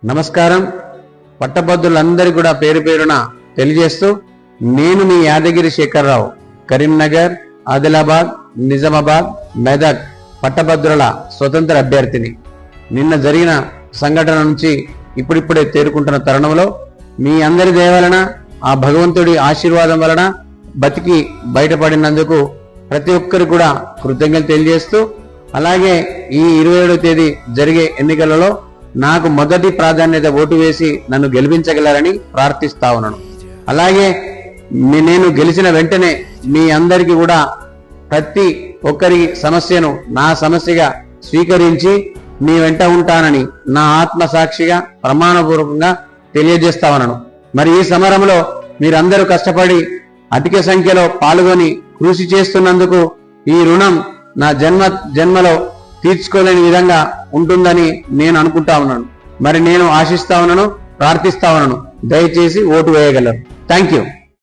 నమస్కారం. పట్టభద్రులందరికీ కూడా పేరు పేరున తెలియజేస్తూ, నేను మీ యాదగిరి శేఖర్రావు, కరీంనగర్, ఆదిలాబాద్, నిజామాబాద్, మెదక్ పట్టభద్రుల స్వతంత్ర అభ్యర్థిని. నిన్న జరిగిన సంఘటన నుంచి ఇప్పుడిప్పుడే తేరుకుంటున్న తరుణంలో మీ అందరి దయ వలన, ఆ భగవంతుడి ఆశీర్వాదం వలన బతికి బయటపడినందుకు ప్రతి ఒక్కరు కూడా కృతజ్ఞతలు తెలియజేస్తూ, అలాగే ఈ 27వ తేదీ జరిగే ఎన్నికలలో నాకు మొదటి ప్రాధాన్యత ఓటు వేసి నన్ను గెలిపించగలరని ప్రార్థిస్తా ఉన్నాను. అలాగే నేను గెలిచిన వెంటనే మీ అందరికీ కూడా ప్రతి ఒక్కరి సమస్యను నా సమస్యగా స్వీకరించి మీ వెంట ఉంటానని నా ఆత్మ సాక్షిగా ప్రమాణపూర్వకంగా తెలియజేస్తా ఉన్నాను. మరి ఈ సమరంలో మీరందరూ కష్టపడి అధిక సంఖ్యలో పాల్గొని కృషి చేస్తున్నందుకు ఈ రుణం నా జన్మలో తీర్చుకోలేని విధంగా ఉంటుందని నేను అనుకుంటా ఉన్నాను. మరి నేను ఆశిస్తా ఉన్నాను, ప్రార్థిస్తా ఉన్నాను. దయచేసి ఓటు వేయగలరు. Thank you.